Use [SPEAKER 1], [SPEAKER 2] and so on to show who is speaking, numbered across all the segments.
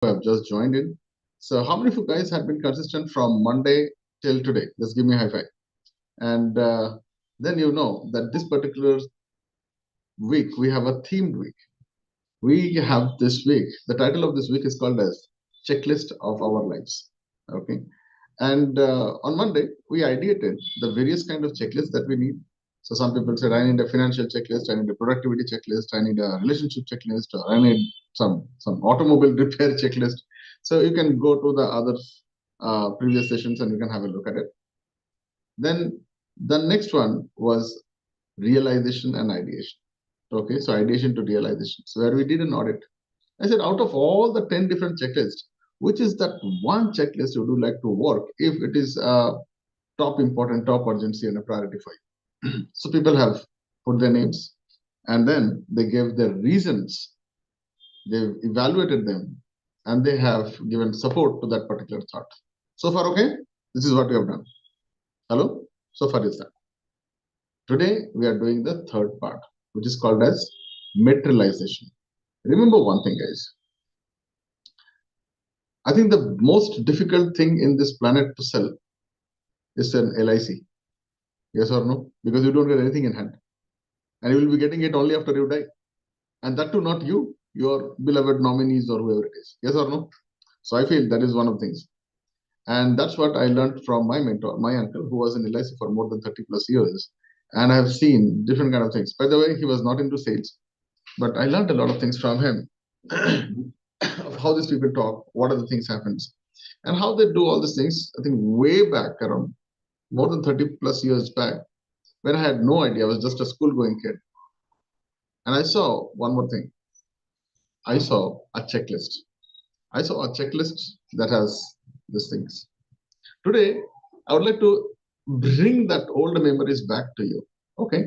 [SPEAKER 1] who have just joined in. So how many of you guys have been consistent from Monday till today? Just give me a high five. And then you know that this particular week, we have a themed week. We have this week, the title of this week is called as Checklist of Our Lives. Okay. And on Monday, we ideated the various kind of checklists that we need. So some people said, I need a financial checklist, I need a productivity checklist, I need a relationship checklist, or I need some automobile repair checklist. So you can go to the other previous sessions and you can have a look at it. Then the next one was realization and ideation. Okay, so ideation to realization. So where we did an audit. I said, out of all the 10 different checklists, which is that one checklist you would like to work if it is top important, top urgency, and a priority for you? So people have put their names and then they gave their reasons. They've evaluated them and they have given support to that particular thought. So far, okay? This is what we have done. Hello? So far is that. Today, we are doing the third part, which is called as materialization. Remember one thing, guys. I think the most difficult thing in this planet to sell is an LIC. Yes or no? Because you don't get anything in hand. And you will be getting it only after you die. And that too, not you, your beloved nominees or whoever it is. Yes or no? So I feel that is one of the things. And that's what I learned from my mentor, my uncle, who was in LIC for more than 30 plus years. And I have seen different kind of things. By the way, he was not into sales, but I learned a lot of things from him of how these people talk, what are the things happens, and how they do all these things. I think way back around more than 30 plus years back, when I had no idea, I was just a school going kid. And I saw one more thing. I saw a checklist. I saw a checklist that has these things. Today, I would like to bring that old memories back to you. Okay.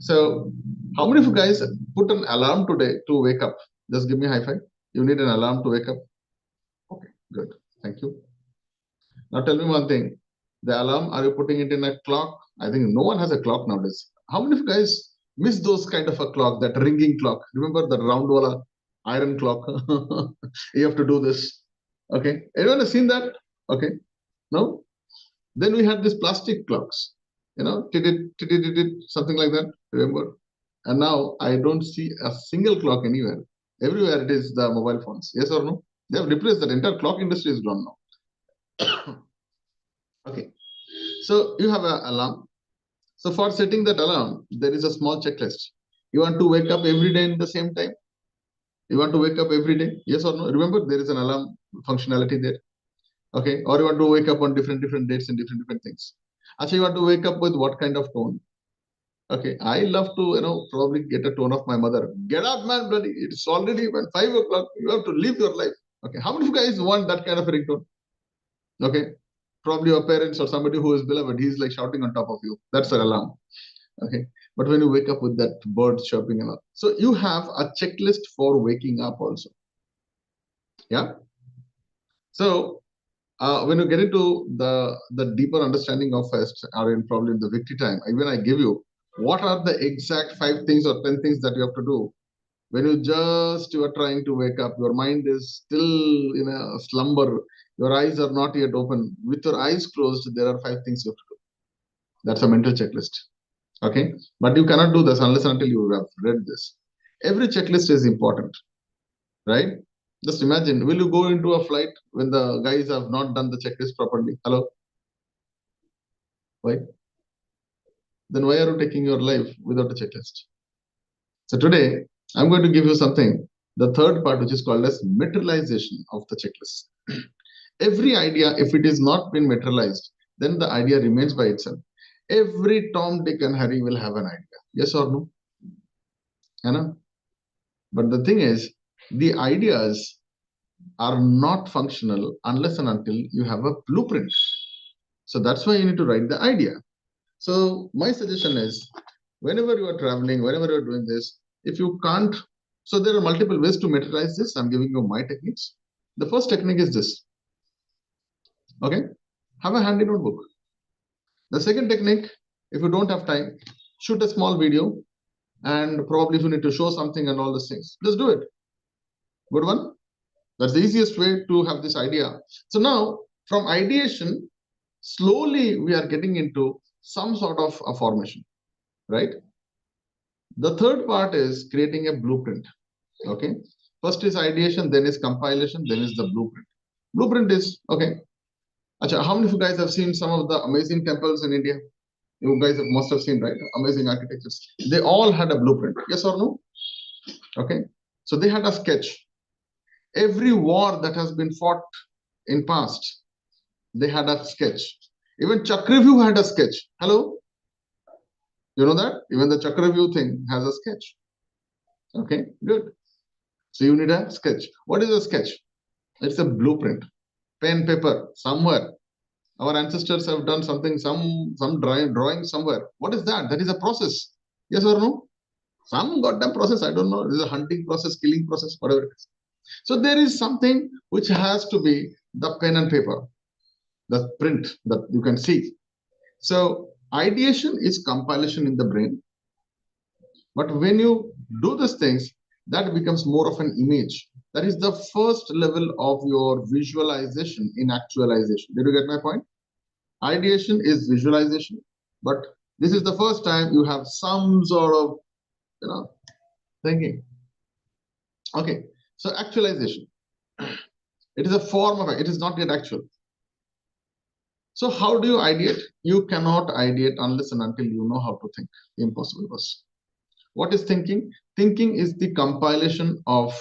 [SPEAKER 1] So, how many of you guys put an alarm today to wake up? Just give me a high five. You need an alarm to wake up. Okay, good. Thank you. Now tell me one thing. The alarm, are you putting it in a clock? I think no one has a clock nowadays. How many of you guys miss those kind of a clock, that ringing clock? Remember the round wala iron clock? You have to do this. Okay. Anyone has seen that? Okay. No? Then we had these plastic clocks, something like that. Remember? And now I don't see a single clock anywhere. Everywhere it is the mobile phones. Yes or no? They have replaced that entire clock industry is gone now. Okay. So you have an alarm. So for setting that alarm, there is a small checklist. You want to wake up every day in the same time? You want to wake up every day? Yes or no? Remember, there is an alarm functionality there. Okay. Or you want to wake up on different dates and different things. Actually, you want to wake up with what kind of tone? Okay. I love to, probably get a tone of my mother. Get up, man, bloody. It's already when 5 o'clock. You have to live your life. Okay. How many of you guys want that kind of a ringtone? Okay. Probably your parents or somebody who is beloved, he's like shouting on top of you. That's an alarm. Okay. But when you wake up with that bird chirping and all, so you have a checklist for waking up also. Yeah. So when you get into the deeper understanding of first, or in probably in the victory time, even I give you what are the exact 5 things or 10 things that you have to do when you are trying to wake up, your mind is still in a slumber, your eyes are not yet open. With your eyes closed, there are 5 things you have to do. That's a mental checklist. Okay. But you cannot do this unless until you have read this. Every checklist is important, right? Just imagine, will you go into a flight when the guys have not done the checklist properly? Hello? Why? Then why are you taking your life without a checklist? So today, I'm going to give you something, the third part, which is called as materialization of the checklist. Every idea, if it is not been materialized, then the idea remains by itself. Every Tom, Dick, and Harry will have an idea. Yes or no? You know? But the thing is, the ideas are not functional unless and until you have a blueprint. So that's why you need to write the idea. So my suggestion is, whenever you are traveling, whenever you are doing this, if you can't, so there are multiple ways to materialize this. I'm giving you my techniques. The first technique is this. Okay, have a handy notebook. The second technique, if you don't have time, shoot a small video, and probably if you need to show something and all these things, just do it. Good one. That's the easiest way to have this idea. So now from ideation, slowly we are getting into some sort of a formation, right? The third part is creating a blueprint. Okay. First is ideation, then is compilation, then is the blueprint. Blueprint is okay. Acha, how many of you guys have seen some of the amazing temples in India? You guys must have seen, right? Amazing architectures. They all had a blueprint. Yes or no? Okay. So they had a sketch. Every war that has been fought in past, they had a sketch. Even Chakravyuh had a sketch. Hello? You know that? Even the Chakravyuh thing has a sketch. Okay, good. So you need a sketch. What is a sketch? It's a blueprint. Pen, paper, somewhere. Our ancestors have done something, some drawing somewhere. What is that? That is a process. Yes or no? Some goddamn process. I don't know. This is a hunting process, killing process, whatever it is. So there is something which has to be the pen and paper, the print that you can see. So ideation is compilation in the brain. But when you do these things, that becomes more of an image. That is the first level of your visualization in actualization. Did you get my point? Ideation is visualization, but this is the first time you have some sort of, thinking. Okay, so actualization. It is a form of it. It is not yet actual. So how do you ideate? You cannot ideate unless and until you know how to think. Impossible was. What is thinking? Thinking is the compilation of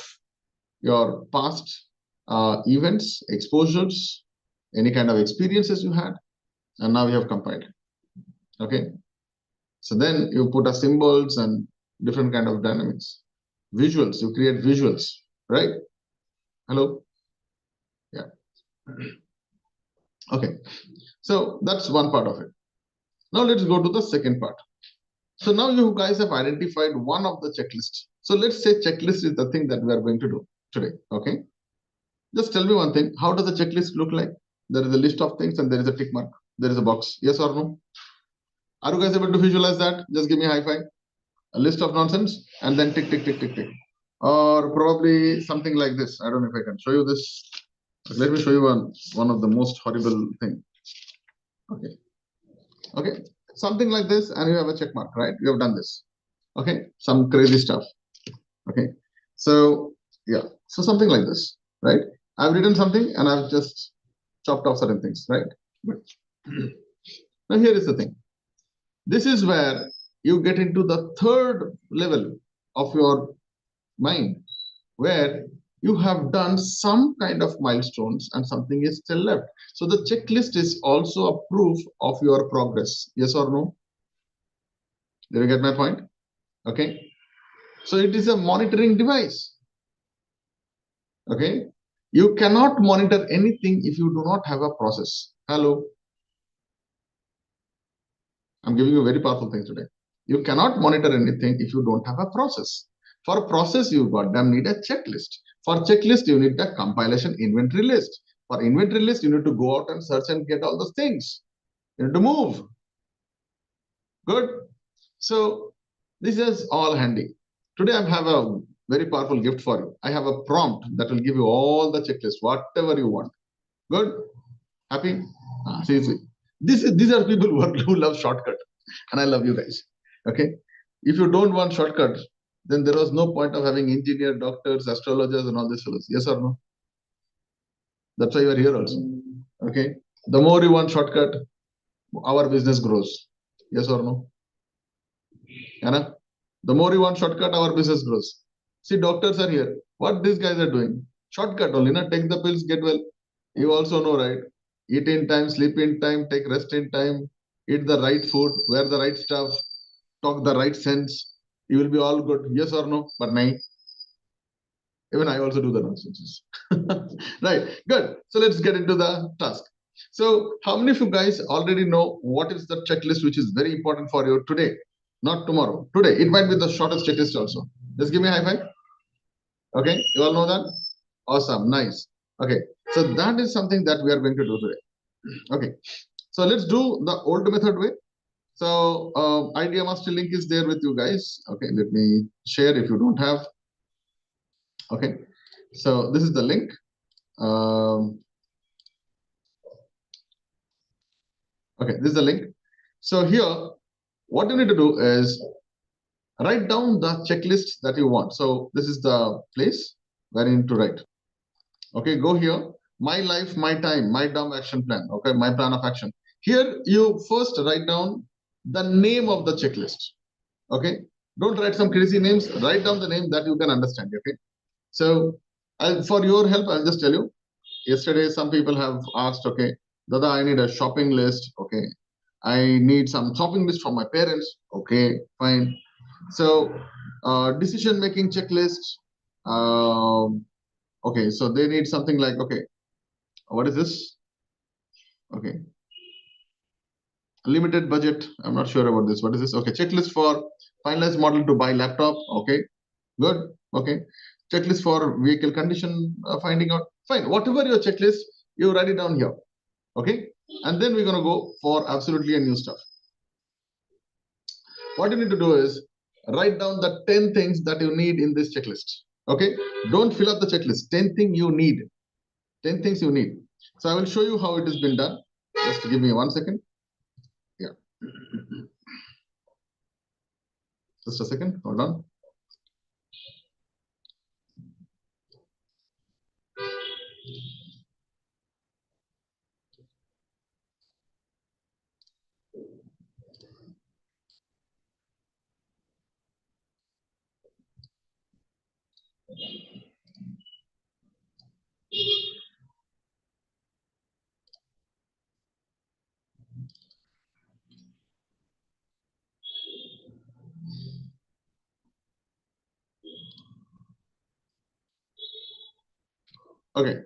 [SPEAKER 1] your past events, exposures, any kind of experiences you had, and now you have compiled. Okay. So then you put a symbols and different kind of dynamics. Visuals, you create visuals, right? Hello? Yeah. Okay. So that's one part of it. Now let's go to the second part. So now you guys have identified one of the checklists. So let's say checklist is the thing that we are going to do today. Okay. Just tell me one thing. How does the checklist look like? There is a list of things and there is a tick mark. There is a box. Yes or no? Are you guys able to visualize that? Just give me a high five. A list of nonsense and then tick, tick, tick, tick, tick. Or probably something like this. I don't know if I can show you this. Let me show you one of the most horrible thing. Okay. Okay. Something like this and you have a check mark, right? You have done this. Okay. Some crazy stuff. Okay. So, yeah. So something like this, right? I've written something and I've just chopped off certain things, right? Now here is the thing. This is where you get into the third level of your mind, where you have done some kind of milestones and something is still left. So the checklist is also a proof of your progress. Yes or no? Did you get my point? Okay. So it is a monitoring device. Okay. You cannot monitor anything if you do not have a process. Hello. I'm giving you a very powerful thing today. You cannot monitor anything if you don't have a process. For a process, you goddamn need a checklist. For checklist, you need a compilation inventory list. For inventory list, you need to go out and search and get all those things. You need to move. Good. So this is all handy. Today I have a very powerful gift for you. I have a prompt that will give you all the checklist, whatever you want. Good. Happy? See. These are people who love shortcut, and I love you guys. Okay. If you don't want shortcut, then there was no point of having engineer, doctors, astrologers, and all these fellows. Yes or no? That's why you are here also. Okay. The more you want shortcut, our business grows. Yes or no? Anna? The more you want shortcut, our business grows. See, doctors are here. What these guys are doing? Shortcut only, na? Take the pills, get well. You also know, right? Eat in time, sleep in time, take rest in time, eat the right food, wear the right stuff, talk the right sense. You will be all good. Yes or no? But nahi. Even I also do the nonsense. Right. Good. So let's get into the task. So how many of you guys already know what is the checklist which is very important for you today? Not tomorrow. Today. It might be the shortest checklist also. Just give me a high five. Okay. You all know that? Awesome. Nice. Okay. So that is something that we are going to do today. Okay. So let's do the old method way. So idea master link is there with you guys. Okay. Let me share if you don't have. Okay. So this is the link. Okay, this is the link. So here, what you need to do is write down the checklist that you want. So this is the place where you need to write. Okay, go here. My life, my time, my dumb action plan. Okay, my plan of action. Here, you first write down the name of the checklist. Okay, don't write some crazy names. Write down the name that you can understand. Okay, so for your help, I'll just tell you. Yesterday, some people have asked, okay, Dada, I need a shopping list. Okay, I need some shopping list for my parents. Okay, fine. So, decision making checklist. Okay, so they need something like, okay, what is this? Okay, limited budget. I'm not sure about this. What is this? Okay, checklist for finalized model to buy laptop. Okay, good. Okay, checklist for vehicle condition finding out. Fine, whatever your checklist, you write it down here. Okay, and then we're gonna go for absolutely a new stuff. What you need to do is write down the 10 things that you need in this checklist. Okay, don't fill up the checklist. 10 things you need. 10 things you need. So I will show you how it has been done. Just give me 1 second. Yeah. Just a second. Hold on. Okay.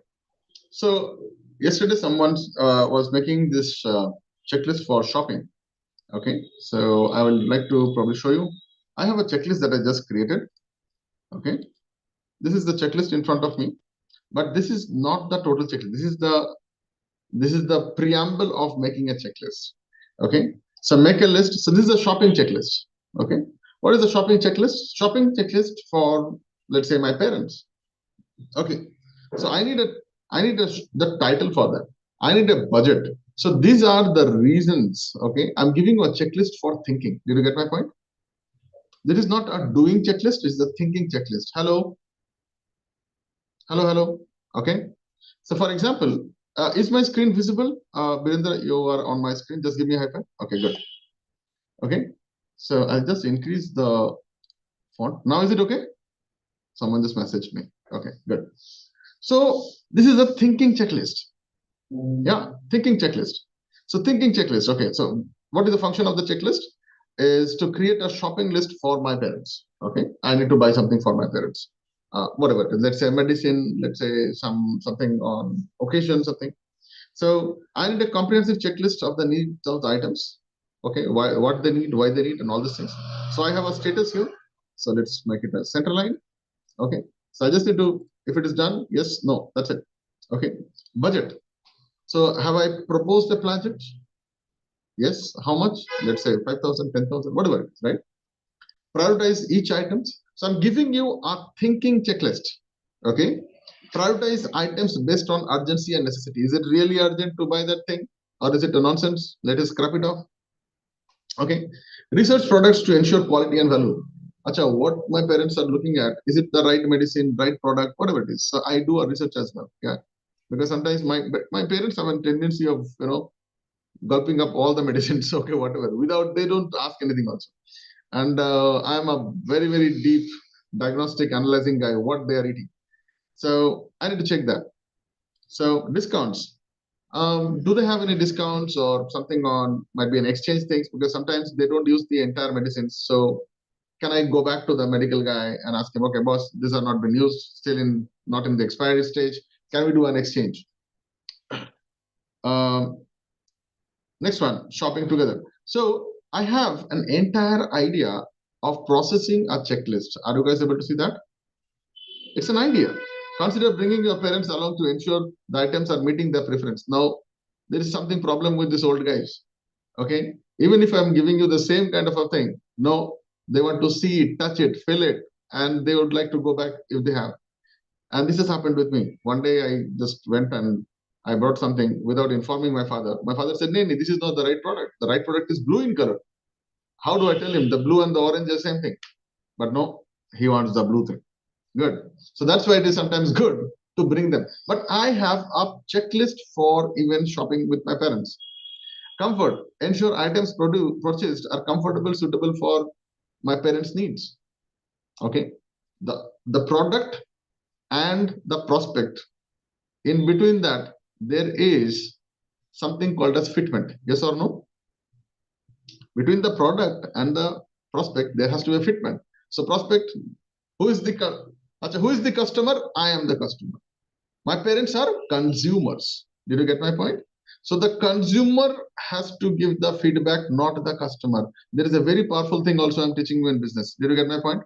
[SPEAKER 1] So yesterday someone was making this checklist for shopping. Okay. So I would like to probably show you. I have a checklist that I just created. Okay. This is the checklist in front of me, but this is not the total checklist. This is the preamble of making a checklist. Okay. So make a list. So this is a shopping checklist. Okay. What is a shopping checklist? Shopping checklist for, let's say, my parents. Okay. So I need the title for that. I need a budget. So these are the reasons. Okay. I'm giving you a checklist for thinking. Did you get my point? This is not a doing checklist, it's the thinking checklist. Hello. Hello, hello. Okay. So for example, is my screen visible? Birendra, you are on my screen. Just give me a high five. Okay, good. Okay. So I'll just increase the font. Now is it okay? Someone just messaged me. Okay, good. So this is a thinking checklist. Yeah, thinking checklist. So thinking checklist. Okay, so what is the function of the checklist? Is to create a shopping list for my parents. Okay, I need to buy something for my parents. Whatever. Let's say medicine. Let's say something on occasion, something. So I need a comprehensive checklist of the needs of the items. Okay, what they need, why they need, and all these things. So I have a status here. So let's make it a center line. Okay. So I just need to, if it is done, yes, no, that's it. Okay. Budget. So have I proposed a budget? Yes. How much? Let's say 5,000, 10,000, whatever it is, right? Prioritize each items. So I'm giving you a thinking checklist. Okay. Prioritize items based on urgency and necessity. Is it really urgent to buy that thing? Or is it a nonsense? Let us scrap it off. Okay. Research products to ensure quality and value. Acha, what my parents are looking at, is it the right medicine, right product, whatever it is. So I do a research as well. Yeah. Because sometimes my parents have a tendency of, gulping up all the medicines, okay, whatever, without, they don't ask anything also. And I'm a very, very deep diagnostic analyzing guy, what they are eating. So I need to check that. So discounts. Do they have any discounts or something on, might be an exchange things, because sometimes they don't use the entire medicines. So can I go back to the medical guy and ask him, okay, boss, these are not been used, still not in the expiry stage. Can we do an exchange? Um, Next one, shopping together. So I have an entire idea of processing a checklist. Are you guys able to see that? It's an idea. Consider bringing your parents along to ensure the items are meeting their preference. Now, there is something problem with these old guys. Okay. Even if I'm giving you the same kind of a thing, no, they want to see it, touch it, feel it, and they would like to go back if they have. And this has happened with me. One day I just went and I brought something without informing my father. My father said, "Nee, nee, this is not the right product. The right product is blue in color." How do I tell him the blue and the orange are the same thing? But no, he wants the blue thing. Good. So that's why it is sometimes good to bring them. But I have a checklist for even shopping with my parents. Comfort. Ensure items purchased are comfortable, suitable for my parents' needs. Okay. The product and the prospect. In between that, there is something called as fitment. Yes or no? Between the product and the prospect, there has to be a fitment. So prospect, who is the who is the customer? I am the customer. My parents are consumers. Did you get my point? So the consumer has to give the feedback, not the customer. There is a very powerful thing also I'm teaching you in business. Did you get my point?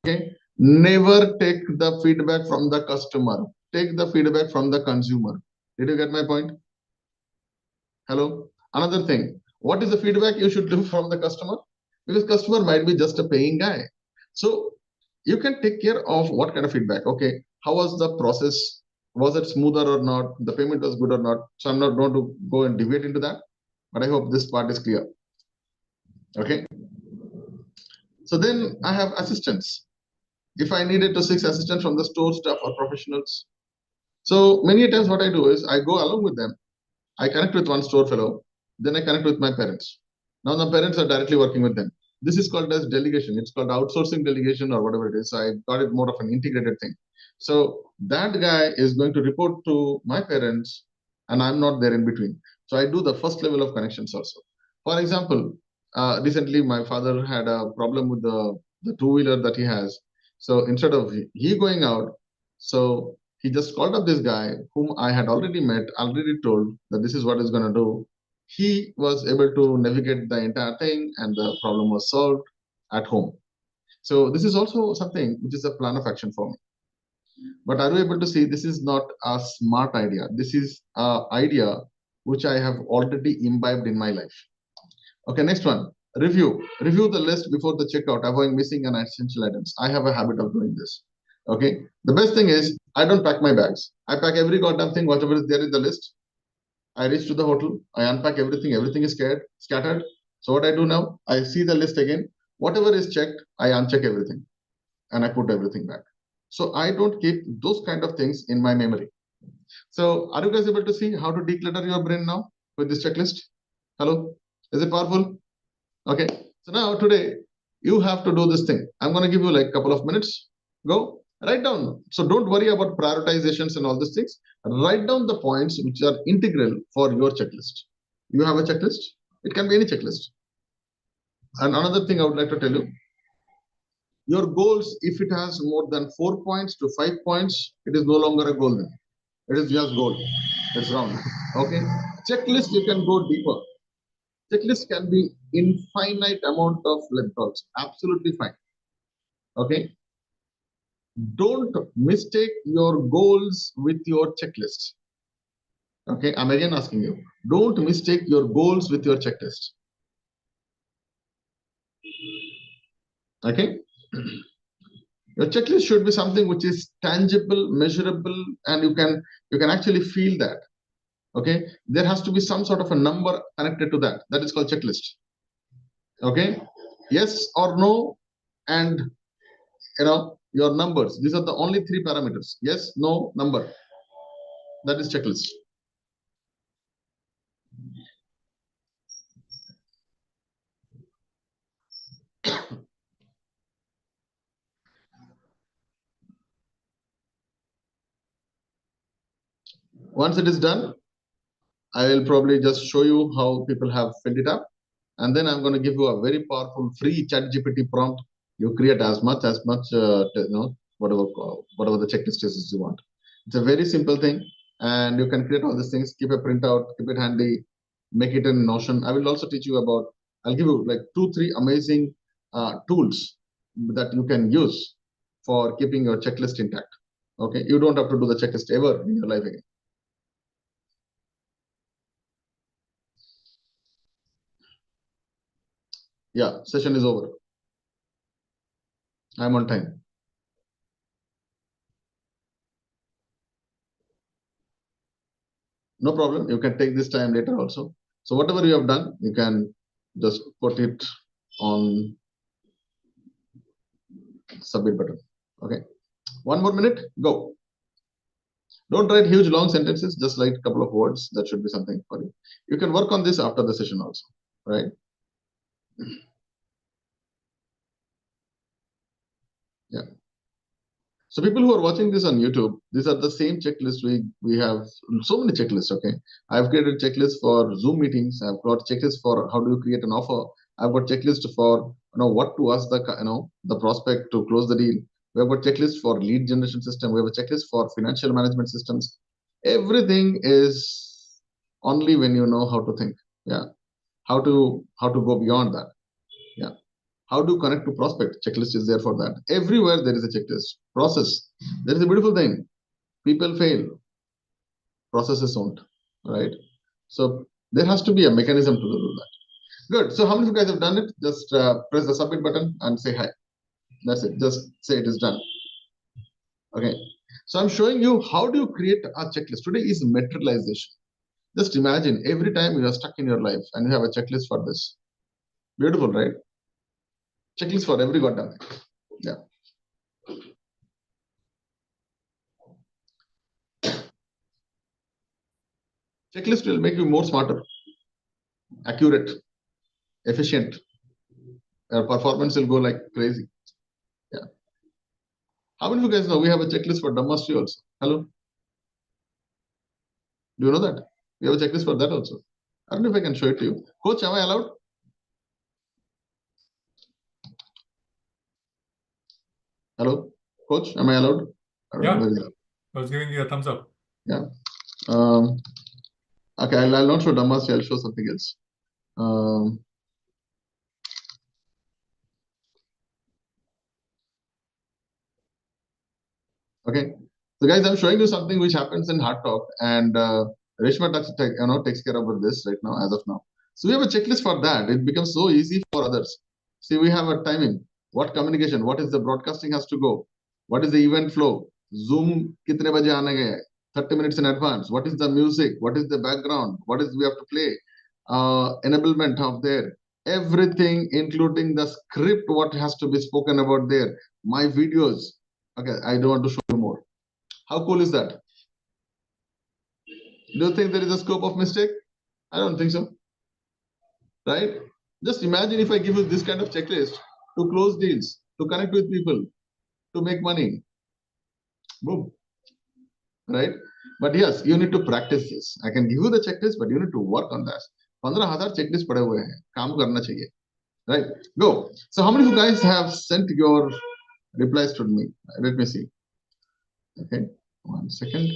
[SPEAKER 1] Okay. Never take the feedback from the customer. Take the feedback from the consumer. Did you get my point? Hello. Another thing. What is the feedback you should do from the customer? Because customer might be just a paying guy. So you can take care of what kind of feedback. Okay. How was the process? Was it smoother or not? The payment was good or not? So I'm not going to go and deviate into that. But I hope this part is clear. Okay. So then I have assistants. If I needed to seek assistance from the store staff or professionals. So many times what I do is I go along with them. I connect with one store fellow, then I connect with my parents. Now the parents are directly working with them. This is called as delegation. It's called outsourcing delegation or whatever it is. So I got it more of an integrated thing. So that guy is going to report to my parents and I'm not there in between. So I do the first level of connections also. For example, recently my father had a problem with the two-wheeler that he has. So instead of he going out, so he just called up this guy whom I had already met, already told that this is what he's going to do. He was able to navigate the entire thing and the problem was solved at home. So this is also something which is a plan of action for me. But are you able to see this is not a smart idea? This is an idea which I have already imbibed in my life. Okay, next one. Review. Review the list before the checkout, avoiding missing and essential items. I have a habit of doing this. Okay. The best thing is I don't pack my bags. I pack every goddamn thing, whatever is there in the list. I reach to the hotel. I unpack everything. Everything is scattered. So what I do now, I see the list again. Whatever is checked, I uncheck everything and I put everything back. So I don't keep those kind of things in my memory. So are you guys able to see how to declutter your brain now with this checklist? Hello? Is it powerful? Okay. So now today you have to do this thing. I'm going to give you like a couple of minutes. Go write down. So don't worry about prioritizations and all these things. Write down the points which are integral for your checklist. You have a checklist. It can be any checklist. And another thing I would like to tell you, your goals, if it has more than 4 points to 5 points, it is no longer a goal then. It is just goal. It's round. Okay. Checklist, you can go deeper. Checklist can be infinite amount of length also. Absolutely fine. Okay. Don't mistake your goals with your checklist. Okay. I'm again asking you. Don't mistake your goals with your checklist. Okay. Your checklist should be something which is tangible, measurable, and you can actually feel that. Okay. There has to be some sort of a number connected to that. That is called checklist. Okay. Yes or no, and your numbers. These are the only three parameters. Yes, no, number. That is checklist. Once it is done, I will probably just show you how people have filled it up. And then I'm going to give you a very powerful free ChatGPT prompt. You create as much, whatever the checklist is you want. It's a very simple thing. And you can create all these things, keep a printout, keep it handy, make it in Notion. I will also teach you about, I'll give you like 2, 3 amazing tools that you can use for keeping your checklist intact. Okay. You don't have to do the checklist ever in your life again. Yeah, session is over. I'm on time. No problem. You can take this time later also. So whatever you have done, you can just put it on submit button. Okay. 1 more minute. Go. Don't write huge long sentences. Just write a couple of words. That should be something for you. You can work on this after the session also. Right. Yeah. So people who are watching this on YouTube, these are the same checklists. We have so many checklists. Okay, I've created checklists for Zoom meetings. I've got checklists for how do you create an offer. I've got checklist for what to ask the prospect to close the deal. We have got checklist for lead generation system. We have a checklist for financial management systems. Everything is only when you know how to think. Yeah, how to go beyond that. Yeah. How to connect to prospect? Checklist is there for that. Everywhere there is a checklist. Process. There is a beautiful thing. People fail. Processes won't. Right? So there has to be a mechanism to do that. Good. So how many of you guys have done it? Just press the submit button and say hi. That's it. Just say it is done. Okay. So I'm showing you how do you create a checklist. Today is materialization. Just imagine every time you are stuck in your life and you have a checklist for this. Beautiful, right? Checklist for every goddamn thing. Yeah. Checklist will make you more smarter, accurate, efficient. Your performance will go like crazy. Yeah. How many of you guys know we have a checklist for dumb mastery also? Hello? Do you know that? We have a checklist for that also. I don't know if I can show it to you. Coach, am I allowed? Hello? Coach, am I allowed?
[SPEAKER 2] Yeah. I was giving you a thumbs up.
[SPEAKER 1] Yeah. Okay, I'll not show dumb mastery. I'll show something else. Okay. So guys, I'm showing you something which happens in Hard Talk, and Reshma takes care of this right now, as of now. So we have a checklist for that. It becomes so easy for others. See, we have a timing. What communication? What is the broadcasting has to go? What is the event flow? Zoom kitne baje aane gaye? 30 minutes in advance. What is the music? What is the background? What is we have to play? Enablement of there. Everything, including the script, what has to be spoken about there. My videos. Okay, I don't want to show you more. How cool is that? Do you think there is a scope of mistake? I don't think so. Right? Just imagine if I give you this kind of checklist to close deals, to connect with people, to make money. Boom. Right? But yes, you need to practice this. I can give you the checklist, but you need to work on that. 15,000 checklist पड़े हुए हैं, काम करना चाहिए. Right? Go. So how many of you guys have sent your replies to me? Let me see. Okay, 1 second.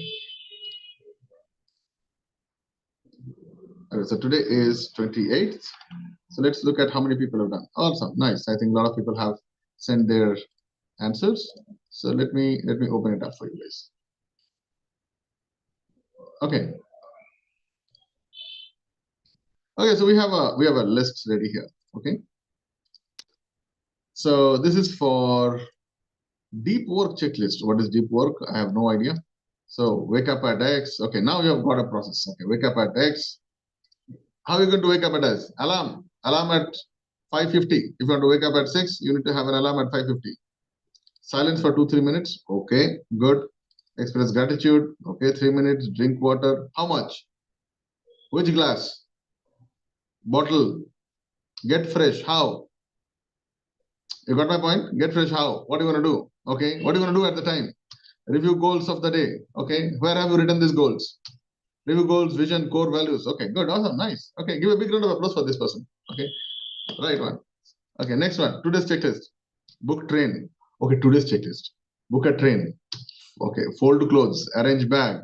[SPEAKER 1] So today is 28th. So let's look at how many people have done. Awesome, nice. I think a lot of people have sent their answers. So let me open it up for you guys. Okay. Okay, so we have a list ready here. Okay. So this is for deep work checklist. What is deep work? I have no idea. So wake up at X. Okay, now you have got a process. Okay, wake up at X. How are you going to wake up at X? Alarm at 5:50. If you want to wake up at 6, you need to have an alarm at 5:50. Silence for 2-3 minutes. Okay, good. Express gratitude. Okay, 3 minutes. Drink water. How much? Which glass? Bottle. Get fresh. How? You got my point? Get fresh. How? What do you want to do? Okay, what do you want to do at the time? Review goals of the day. Okay, where have you written these goals? Review goals, vision, core values. Okay, good, awesome, nice. Okay, give a big round of applause for this person. Okay, right one. Okay, next one. Today's checklist. Book train. Okay, today's checklist. Book a train. Okay, fold clothes, arrange bag.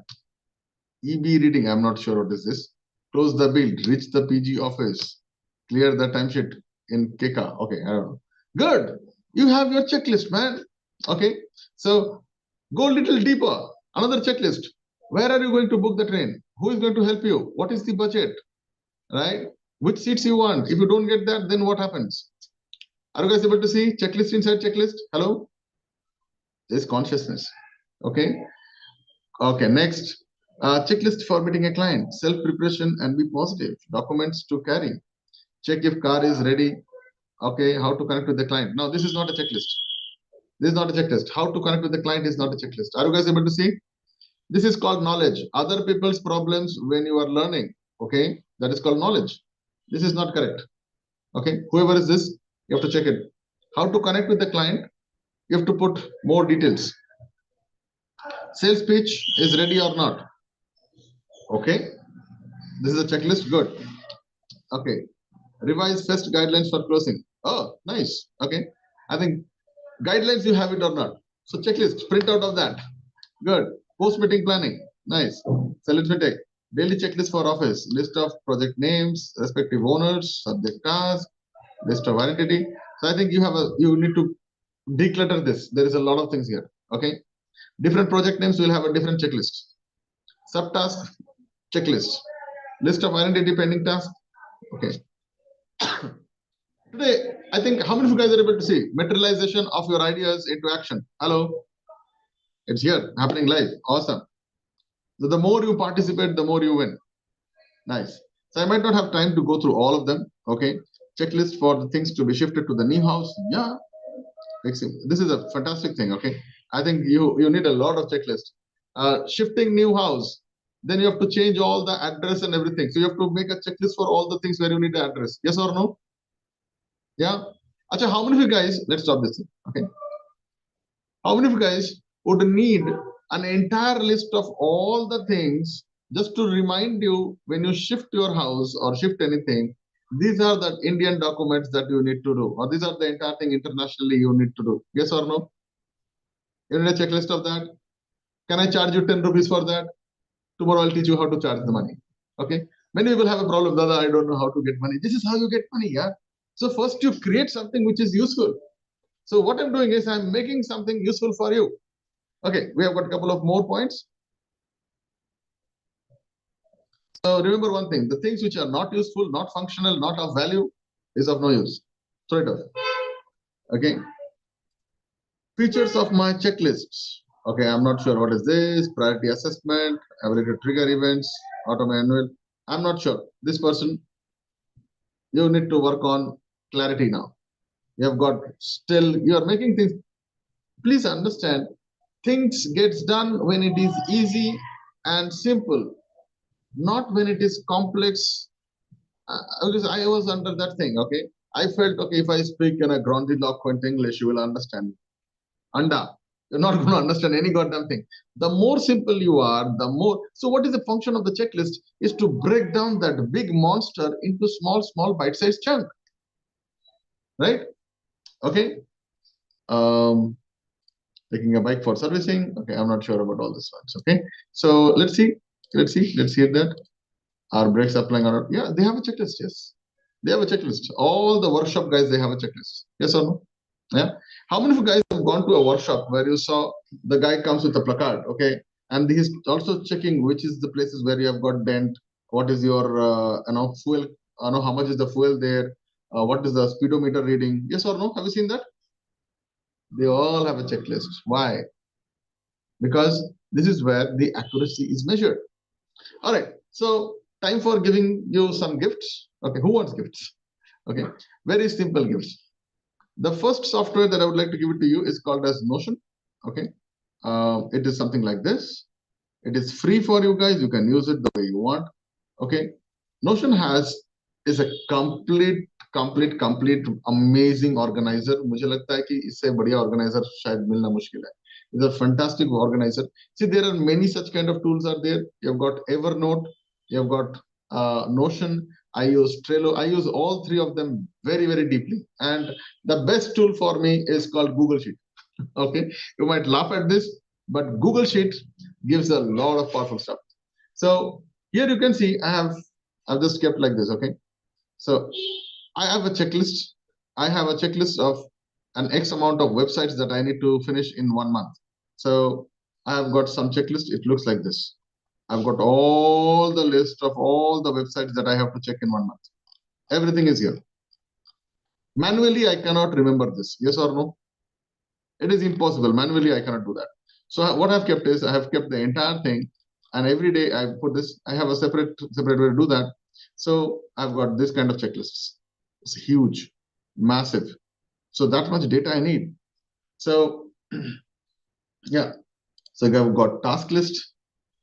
[SPEAKER 1] EB reading. I'm not sure what is this. Close the bill. Reach the PG office. Clear the timesheet in Keka. Okay, I don't know. Good. You have your checklist, man. Okay, so go a little deeper. Another checklist. Where are you going to book the train? Who is going to help you? What is the budget? Right? Which seats you want? If you don't get that, then what happens? Are you guys able to see checklist inside checklist? Hello? There's consciousness. Okay. Okay. Next. Checklist for meeting a client, self-preparation and be positive, documents to carry, check if car is ready. Okay, how to connect with the client. Now, this is not a checklist. This is not a checklist. How to connect with the client is not a checklist. Are you guys able to see? This is called knowledge. Other people's problems when you are learning. Okay, that is called knowledge. This is not correct. Okay, whoever is this, you have to check it. How to connect with the client, you have to put more details. Sales pitch is ready or not? Okay, this is a checklist. Good. Okay, revise first guidelines for closing. Oh, nice. Okay, I think guidelines you have it or not. So checklist, print out of that. Good. Post meeting planning. Nice. So let me take daily checklist for office. List of project names, respective owners, subject task, list of identity. So I think you need to declutter this. There is a lot of things here. Okay. Different project names will have a different checklist. Subtask checklist. List of identity pending task. Okay. Today, I think how many of you guys are able to see materialization of your ideas into action? Hello. It's here happening live. Awesome. So the more you participate, the more you win. Nice. So I might not have time to go through all of them. Okay. Checklist for the things to be shifted to the new house. Yeah. This is a fantastic thing. Okay. I think you need a lot of checklist. Shifting new house. Then you have to change all the address and everything. So you have to make a checklist for all the things where you need the address. Yes or no? Yeah. Achha, how many of you guys, let's stop this thing. Okay. How many of you guys would need an entire list of all the things just to remind you when you shift your house or shift anything? These are the Indian documents that you need to do, or these are the entire thing internationally you need to do. Yes or no? You need a checklist of that. Can I charge you 10 rupees for that? Tomorrow I'll teach you how to charge the money. Okay. Many people have a problem, Dada, I don't know how to get money. This is how you get money, yeah. So first you create something which is useful. So what I'm doing is I'm making something useful for you. Okay, we have got a couple of more points. So remember one thing, the things which are not useful, not functional, not of value is of no use. Throw it off. Okay. Features of my checklists. Okay, I'm not sure what is this. Priority assessment, ability to trigger events, auto manual. I'm not sure. This person, you need to work on clarity now. You have got still, you are making things. Please understand, things gets done when it is easy and simple, not when it is complex. Because I was under that thing. Okay, I felt okay if I speak in a grandiloquent English, you will understand. Anda, you're not going to understand any goddamn thing. The more simple you are, the more. So, what is the function of the checklist? Is to break down that big monster into small bite-sized chunk. Right? Okay. Taking a bike for servicing. Okay, I'm not sure about all this ones. Okay, so let's see that. Are brakes applying or not? Yeah, they have a checklist. Yes, they have a checklist. All the workshop guys, they have a checklist. Yes or no? Yeah. How many of you guys have gone to a workshop where you saw the guy comes with a placard? Okay, and he's also checking which is the places where you have got dent. What is your fuel? How much is the fuel there? What is the speedometer reading? Yes or no? Have you seen that? They all have a checklist. Why? Because this is where the accuracy is measured. All right. So time for giving you some gifts. Okay. Who wants gifts? Okay. Very simple gifts. The first software that I would like to give it to you is called as Notion. Okay. It is something like this. It is free for you guys. You can use it the way you want. Okay. Notion is a complete amazing organizer. मुझे लगता है कि इससे बढ़िया organizer शायद मिलना मुश्किल है. It's a fantastic organizer. See, there are many such kind of tools are there. You've got Evernote, you've got Notion. I use Trello. I use all three of them very, very deeply. And the best tool for me is called Google Sheet. Okay, you might laugh at this, but Google Sheet gives a lot of powerful stuff. So here you can see I've just kept like this. Okay, so I have a checklist. I have a checklist of an X amount of websites that I need to finish in 1 month. So I have got some checklist. It looks like this. I've got all the list of all the websites that I have to check in 1 month. Everything is here. Manually, I cannot remember this. Yes or no? It is impossible. Manually, I cannot do that. So what I've kept is I have kept the entire thing And every day I put this, I have a separate way to do that. So I've got this kind of checklists. It's huge, massive. So that much data I need. So yeah, so I've got task list.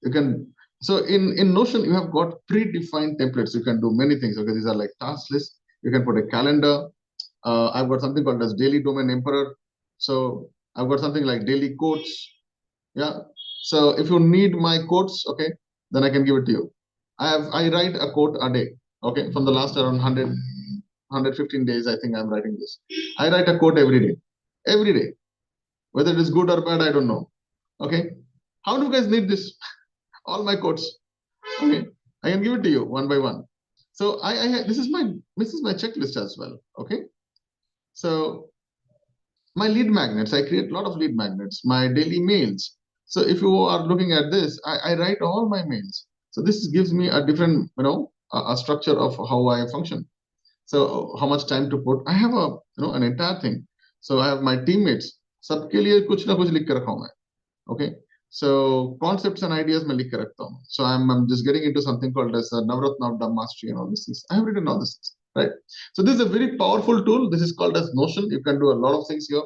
[SPEAKER 1] You can, so in Notion, you have got predefined templates. You can do many things. Okay, these are like task lists. You can put a calendar. I've got something called as daily domain emperor. So I've got something like daily quotes. Yeah. So if you need my quotes, okay, then I can give it to you. I write a quote a day. Okay, from the last around 115 days, I think I'm writing this. I write a quote every day. Every day. Whether it is good or bad, I don't know. Okay. How do you guys need this? All my quotes. Okay. I can give it to you one by one. So this is my checklist as well. Okay. So my lead magnets, I create a lot of lead magnets, my daily mails. So if you are looking at this, I write all my mails. So this gives me a different, a structure of how I function. So how much time to put? I have an entire thing. So I have my teammates. सबके लिए कुछ ना कुछ लिख के रखा हूं मैं. Okay. So concepts and ideas मैं लिख के रखता हूं. So I'm just getting into something called as Navratna of Dumb Mastery and all these things. I have written all these things, right? So this is a very powerful tool. This is called as Notion. You can do a lot of things here.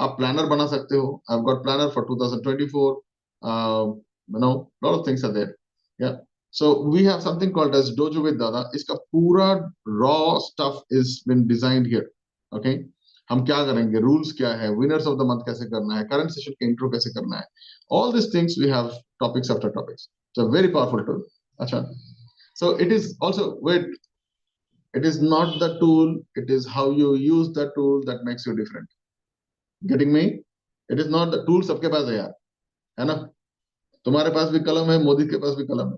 [SPEAKER 1] आप planner बना सकते हो. I've got planner for 2024. Lot of things are there. Yeah. So we have something called as Dojo with Dada. इसका पूरा raw stuff is been designed here. Okay. हम क्या करेंगे, rules क्या है, विनर्स ऑफ द मंथ कैसे करना है, करंट सेशन के इंट्रो कैसे करना है, all these things we have topics after topics. So very powerful tool. Acha. So it is also, wait, it is not the tool, it is how you use the tool that makes you different. Getting me? It is not the tool सबके पास है यार, है ना? तुम्हारे पास भी कलम है, मोदी के पास भी कलम है.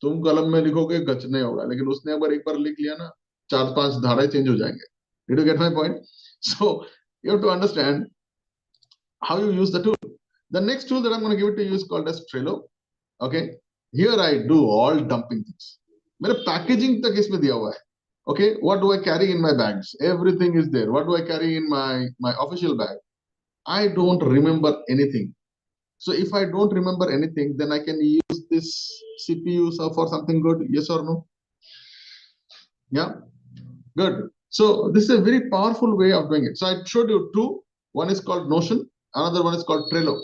[SPEAKER 1] तुम कलम में लिखोगे गच नहीं होगा, लेकिन उसने अगर एक बार लिख लिया ना, 4-5 धाराएं चेंज हो जाएंगे. Did you get my point? So you have to understand how you use the tool. The next tool that I'm going to give it to you is called as Trello. Okay. Here I do all dumping things. मेरा packaging तक इसमें दिया हुआ है. Okay. What do I carry in my bags? Everything is there. What do I carry in my official bag? I don't remember anything. So if I don't remember anything, then I can use this CPU for something good. Yes or no? Yeah. Good. So this is a very powerful way of doing it. So I showed you two. One is called Notion. Another one is called Trello.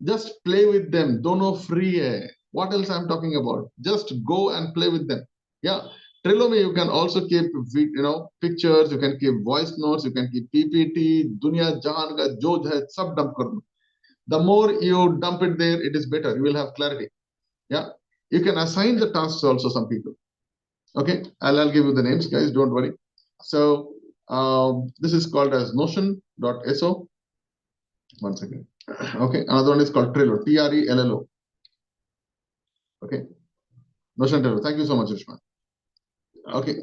[SPEAKER 1] Just play with them. Dono free hai. What else I'm talking about? Just go and play with them. Yeah. Trello mein you can also keep pictures. You can keep voice notes. You can keep PPT. Dunya jahan ka jo hai sab dump kar do. The more you dump it there, it is better. You will have clarity. Yeah. You can assign the tasks also some people. Okay. I'll give you the names, guys. Don't worry. So this is called as Notion.so. One second. Okay. Another one is called Trello. Trello. Okay. Notion Trello. Thank you so much, Ishman. Okay.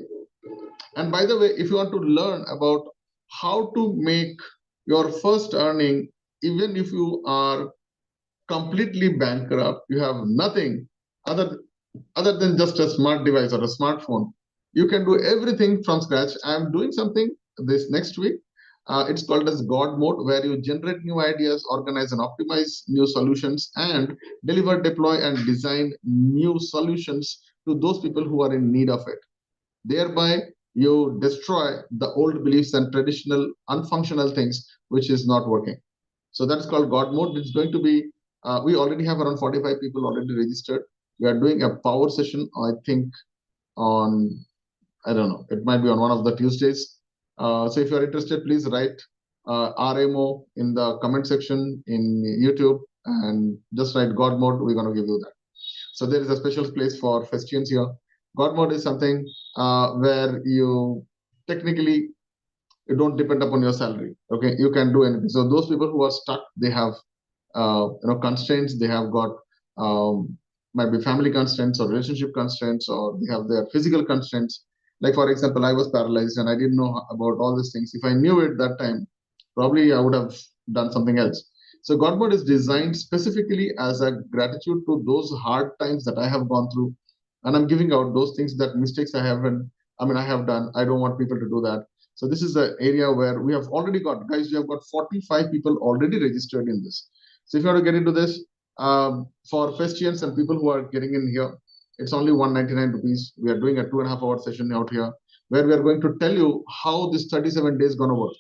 [SPEAKER 1] And by the way, if you want to learn about how to make your first earning, even if you are completely bankrupt, you have nothing other than just a smart device or a smartphone, you can do everything from scratch. I'm doing something this next week. It's called as God Mode, where you generate new ideas, organize and optimize new solutions, and deliver, deploy, and design new solutions to those people who are in need of it. Thereby, you destroy the old beliefs and traditional unfunctional things which is not working. So that's called God Mode. It's going to be, we already have around 45 people already registered. We are doing a power session, I think, on, I don't know, it might be on one of the Tuesdays. So if you're interested, please write RMO in the comment section in YouTube and just write God Mode. We're going to give you that. So there is a special place for Festians here. God Mode is something where you technically you don't depend upon your salary. Okay, you can do anything. So those people who are stuck, they have constraints. They have got might be family constraints or relationship constraints, or they have their physical constraints. Like for example, I was paralyzed and I didn't know about all these things. If I knew it that time, probably I would have done something else. So God Mode is designed specifically as a gratitude to those hard times that I have gone through, and I'm giving out those things, that mistakes I have done. I don't want people to do that. So this is the area where we have already got, guys, we have got 45 people already registered in this. So if you want to get into this, For Festians and people who are getting in here, it's only 199 rupees. We are doing a 2.5 hour session out here where we are going to tell you how this 37 days going to work.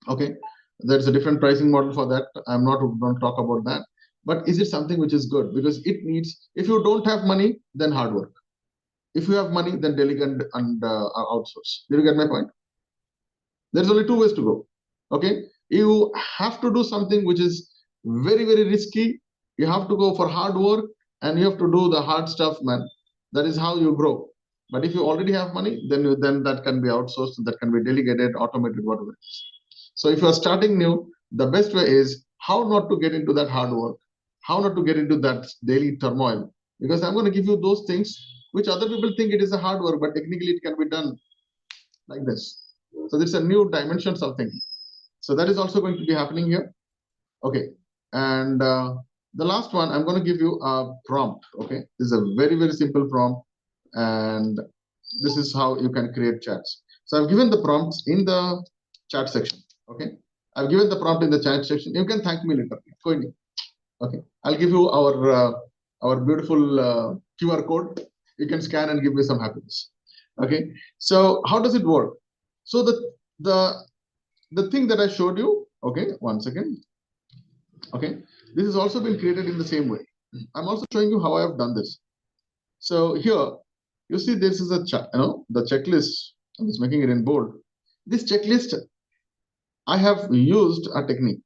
[SPEAKER 1] Okay, there's a different pricing model for that. I'm not going to talk about that. But is it something which is good? Because it needs, if you don't have money, then hard work. If you have money, then delegate and outsource. Did you get my point? There's only two ways to go. Okay, you have to do something which is very, very risky. You have to go for hard work and you have to do the hard stuff, man. That is how you grow. But if you already have money, then that can be outsourced, that can be delegated, automated, whatever it is. So if you are starting new, the best way is how not to get into that hard work, how not to get into that daily turmoil. Because I'm going to give you those things which other people think it is a hard work, but technically it can be done like this. So there's a new dimensions of thinking. So that is also going to be happening here. Okay. And the last one, I'm going to give you a prompt. Okay. This is a very, very simple prompt. And this is how you can create chats. So I've given the prompts in the chat section. Okay. I've given the prompt in the chat section. You can thank me later. Okay. I'll give you our beautiful QR code. You can scan and give me some happiness. Okay. So how does it work? So the thing that I showed you, okay, 1 second. Okay, this has also been created in the same way. I'm also showing you how I have done this. So here, you see this is a the checklist. I'm just making it in bold. This checklist, I have used a technique.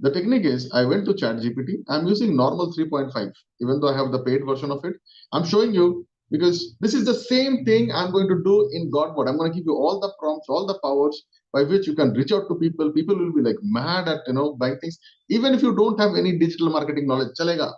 [SPEAKER 1] The technique is I went to ChatGPT. I'm using normal 3.5, even though I have the paid version of it. I'm showing you because this is the same thing I'm going to do in God mode. I'm going to give you all the prompts, all the powers by which you can reach out to people. People will be like mad at buying things. Even if you don't have any digital marketing knowledge, chalega.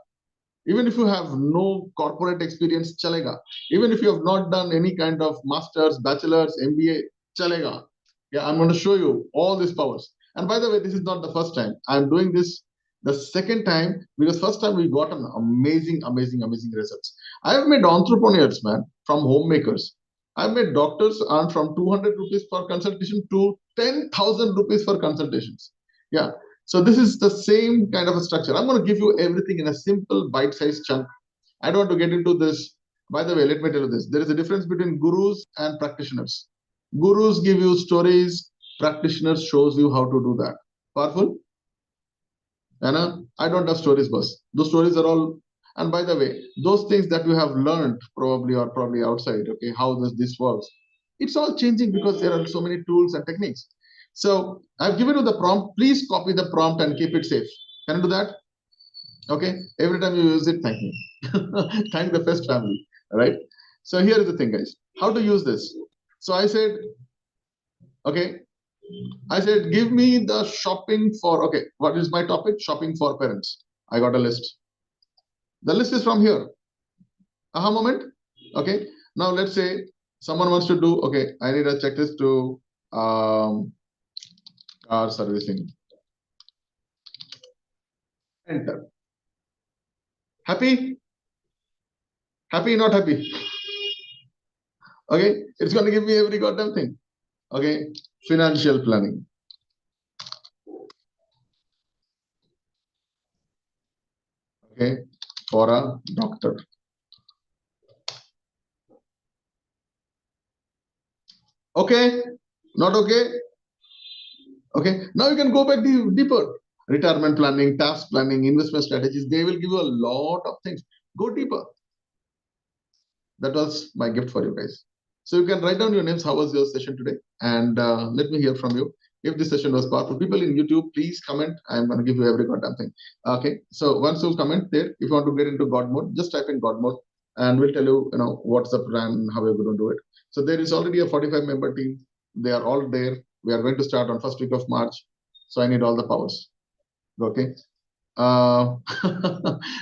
[SPEAKER 1] Even if you have no corporate experience, chalega. Even if you have not done any kind of masters, bachelors, MBA, chalega. Yeah, I'm going to show you all these powers. And by the way, this is not the first time. I'm doing this the second time because first time we got an amazing, amazing, amazing results. I have made entrepreneurs, man, from homemakers. I've made doctors earn from 200 rupees per consultation to 10,000 rupees for consultations. Yeah. So this is the same kind of a structure. I'm going to give you everything in a simple bite-sized chunk. I don't want to get into this. By the way, let me tell you this. There is a difference between gurus and practitioners. Gurus give you stories. Practitioners shows you how to do that. Powerful? Anna, I don't have stories, boss. Those stories are all, and by the way, those things that you have learned probably or probably outside, okay, how does this works? It's all changing because there are so many tools and techniques. So I've given you the prompt. Please copy the prompt and keep it safe. Can you do that? Okay. Every time you use it, thank me. Thank the first family. All right. So here is the thing, guys. How to use this? So I said, okay, I said, give me the shopping for, okay, what is my topic? Shopping for parents. I got a list. The list is from here. Aha moment. Okay. Now let's say someone wants to do, okay, I need a checklist to car servicing. Enter. Happy? Happy, not happy? Okay. It's going to give me every goddamn thing. Okay. Financial planning. Okay. For a doctor. Okay. Not okay. Okay. Now you can go back deeper. Retirement planning, tax planning, investment strategies. They will give you a lot of things. Go deeper. That was my gift for you guys. So you can write down your names. How was your session today? And let me hear from you. If this session was powerful, people in YouTube, please comment. I'm going to give you every goddamn thing. Okay. So once you comment there, if you want to get into God mode, just type in God mode and we'll tell you, what's the plan and how we're going to do it. So there is already a 45 member team. They are all there. We are going to start on first week of March. So I need all the powers. Okay.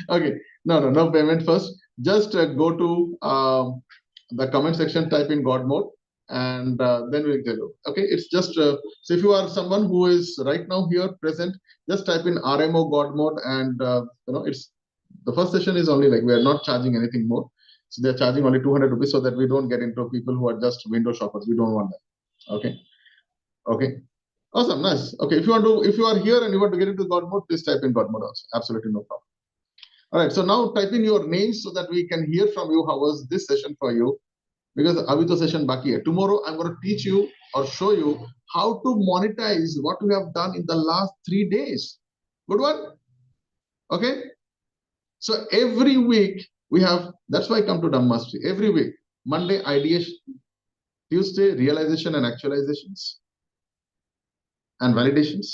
[SPEAKER 1] Okay. No payment first. Just go to the comment section, type in God mode, and then we'll tell you. Okay, it's just so if you are someone who is right now here present, just type in RMO God mode, and it's the first session is only like we are not charging anything more. So they're charging only 200 rupees so that we don't get into people who are just window shoppers. We don't want that. Okay. Okay. Awesome, nice. Okay, if you are here and you want to get into God mode, please type in God mode also. Absolutely no problem. All right. So now type in your names so that we can hear from you how was this session for you. Because abhi to session baki hai. Tomorrow I'm going to teach you or show you how to monetize what we have done in the last 3 days. Good one? Okay. So every week we have, that's why I come to Dhammastery. Every week, Monday ideation, Tuesday realization and actualizations and validations.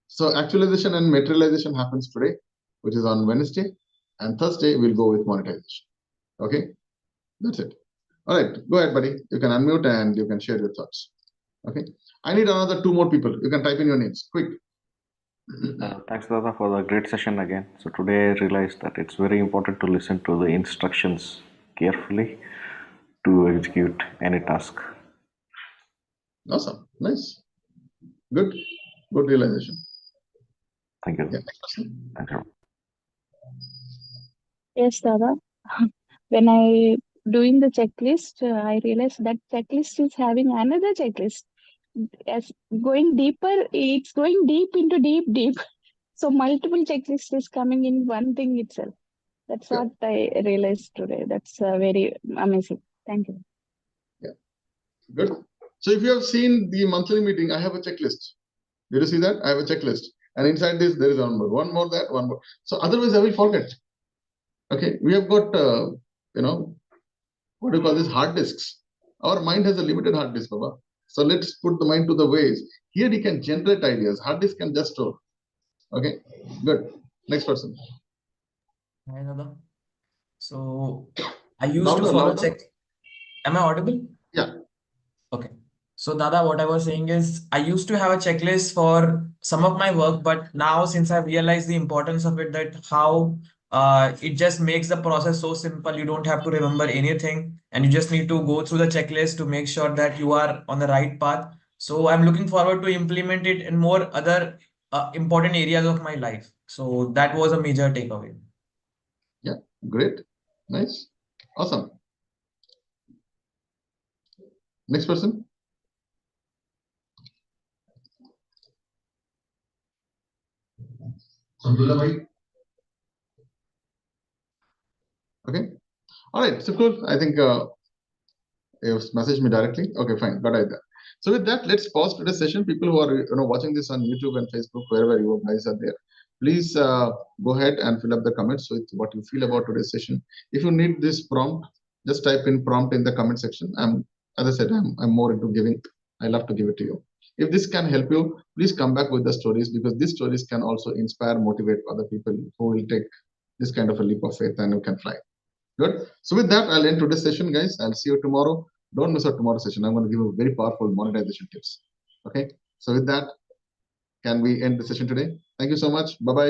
[SPEAKER 1] So actualization and materialization happens today, which is on Wednesday, and Thursday we'll go with monetization. Okay, that's it. All right, go ahead, buddy. You can unmute and you can share your thoughts. Okay, I need another 2 more people. You can type in your names, quick.
[SPEAKER 3] Thanks, Dada, for the great session again. So today I realized that it's very important to listen to the instructions carefully to execute any task.
[SPEAKER 1] Awesome, nice, good realization.
[SPEAKER 3] Thank you.
[SPEAKER 1] Yeah.
[SPEAKER 3] Thank you.
[SPEAKER 4] Yes, Dada. When I doing the checklist, I realized that checklist is having another checklist. As going deeper, it's going deep into deep. So multiple checklists is coming in one thing itself. That's what I realized today. That's very amazing. Thank you.
[SPEAKER 1] Yeah, good. So if you have seen the monthly meeting, I have a checklist. Did you see that? I have a checklist. And inside this, there is one more that, one more. So otherwise, I will forget. Okay, we have got, what do you call this? Hard disks. Our mind has a limited hard disk, Baba. So let's put the mind to the ways. Here you can generate ideas. Hard disk can just store. Okay, good. Next person.
[SPEAKER 5] Hi, Dada. So I used to follow check. Am I audible?
[SPEAKER 1] Yeah.
[SPEAKER 5] Okay. So Dada, what I was saying is I used to have a checklist for some of my work, but now since I've realized the importance of it, that how it just makes the process so simple. You don't have to remember anything, and you just need to go through the checklist to make sure that you are on the right path. So I'm looking forward to implement it in more other important areas of my life. So that was a major takeaway.
[SPEAKER 1] Yeah, great. Nice. Awesome. Next person. Okay. All right. So cool. I think you've messaged me directly. Okay, fine. Got it. So with that, let's pause today's session. People who are watching this on YouTube and Facebook, wherever you guys are there, please go ahead and fill up the comments with what you feel about today's session. If you need this prompt, just type in prompt in the comment section. As I said, I'm more into giving. I love to give it to you. If this can help you, please come back with the stories, because these stories can also inspire, motivate other people who will take this kind of a leap of faith and who can fly. Good. So with that, I'll end today's session, guys. I'll see you tomorrow. Don't miss out tomorrow's session. I'm going to give you very powerful monetization tips. Okay. So with that, can we end the session today? Thank you so much. Bye-bye.